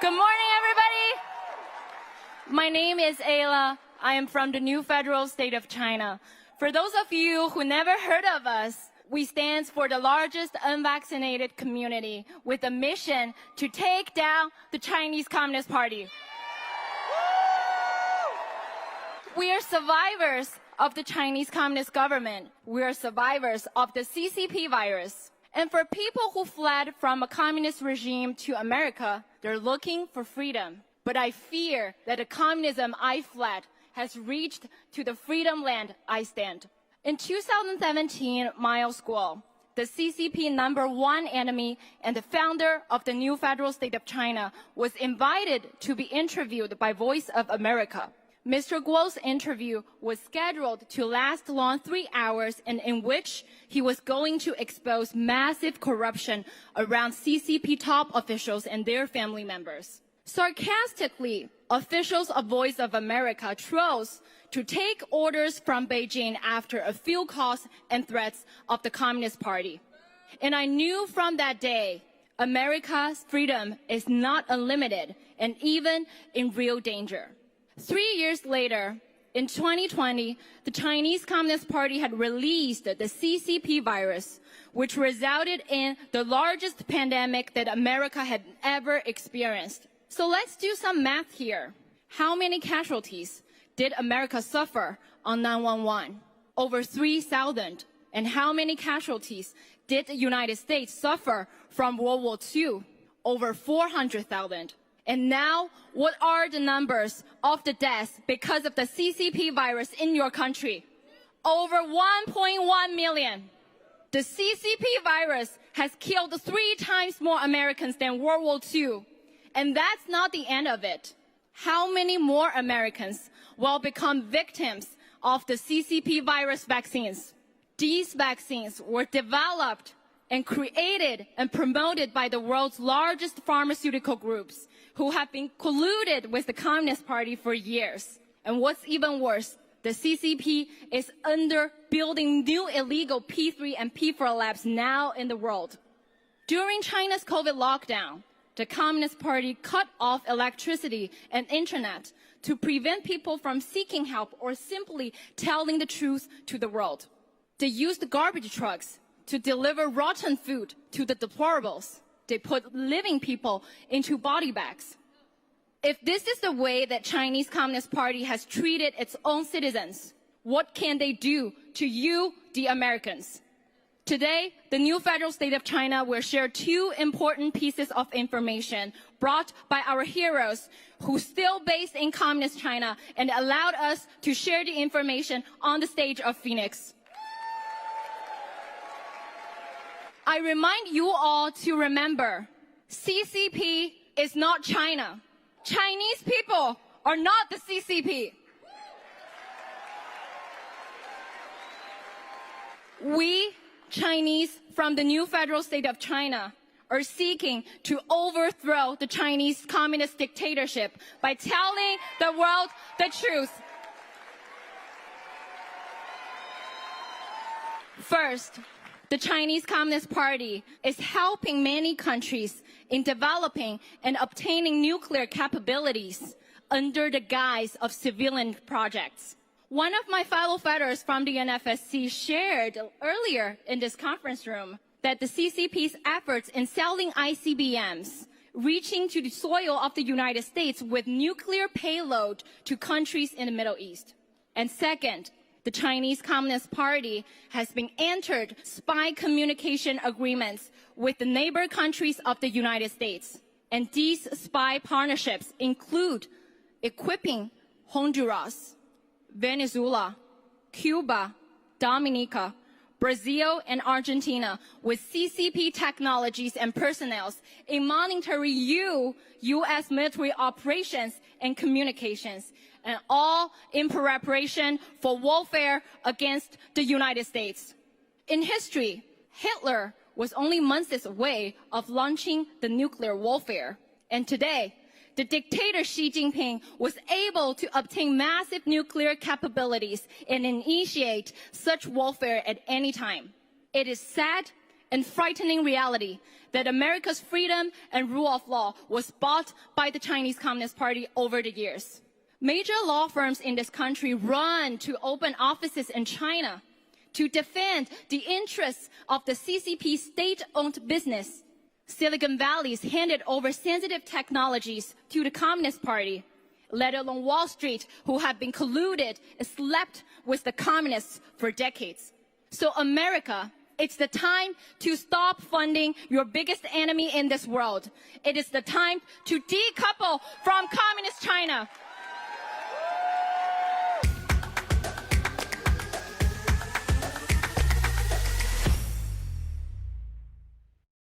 Good morning, everybody. My name is Ayla. I am from the New Federal State of China. For those of you who never heard of us, we stand for the largest unvaccinated community with a mission to take down the Chinese Communist Party. We are survivors of the Chinese Communist government. We are survivors of the CCP virus. And for people who fled from a communist regime to America, they're looking for freedom. But I fear that the communism I fled has reached to the freedom land I stand. In 2017, Miles Guo, the CCP #1 enemy and the founder of the New Federal State of China, was invited to be interviewed by Voice of America. Mr. Guo's interview was scheduled to last long 3 hours, and in which he was going to expose massive corruption around CCP top officials and their family members. Sarcastically, officials of Voice of America chose to take orders from Beijing after a few calls and threats of the Communist Party. And I knew from that day, America's freedom is not unlimited and even in real danger. 3 years later, in 2020, the Chinese Communist Party had released the CCP virus, which resulted in the largest pandemic that America had ever experienced. So let's do some math here. How many casualties did America suffer on 9/11? Over 3,000. And how many casualties did the United States suffer from World War II? Over 400,000. And now, what are the numbers of the deaths because of the CCP virus in your country? Over 1.1 million. The CCP virus has killed 3 times more Americans than World War II. And that's not the end of it. How many more Americans will become victims of the CCP virus vaccines? These vaccines were developed and created and promoted by the world's largest pharmaceutical groups, who have been colluded with the Communist Party for years. And what's even worse, the CCP is building new illegal P3 and P4 labs now in the world. During China's COVID lockdown, the Communist Party cut off electricity and internet to prevent people from seeking help or simply telling the truth to the world. They used garbage trucks to deliver rotten food to the deplorables. They put living people into body bags. If this is the way that Chinese Communist Party has treated its own citizens, what can they do to you, the Americans? Today, the New Federal State of China will share 2 important pieces of information brought by our heroes who still based in Communist China and allowed us to share the information on the stage of Phoenix. I remind you all to remember, CCP is not China. Chinese people are not the CCP. We, Chinese from the New Federal State of China, are seeking to overthrow the Chinese communist dictatorship by telling the world the truth. First, the Chinese Communist Party is helping many countries in developing and obtaining nuclear capabilities under the guise of civilian projects. One of my fellow fighters from the NFSC shared earlier in this conference room that the CCP's efforts in selling ICBMs reaching to the soil of the United States with nuclear payload to countries in the Middle East. And second, the Chinese Communist Party has been entered spy communication agreements with the neighbor countries of the United States. And these spy partnerships include equipping Honduras, Venezuela, Cuba, Dominica, Brazil, and Argentina with CCP technologies and personnel in monitoring U.S. military operations and communications, and all in preparation for warfare against the United States. In history, Hitler was only months away of launching the nuclear warfare. And today, the dictator Xi Jinping was able to obtain massive nuclear capabilities and initiate such warfare at any time. It is sad and frightening reality that America's freedom and rule of law was bought by the Chinese Communist Party over the years. Major law firms in this country run to open offices in China to defend the interests of the CCP state-owned business. Silicon Valley's handed over sensitive technologies to the Communist Party, let alone Wall Street, who have been colluded and slept with the communists for decades. So America, it's the time to stop funding your biggest enemy in this world. It is the time to decouple from communist China.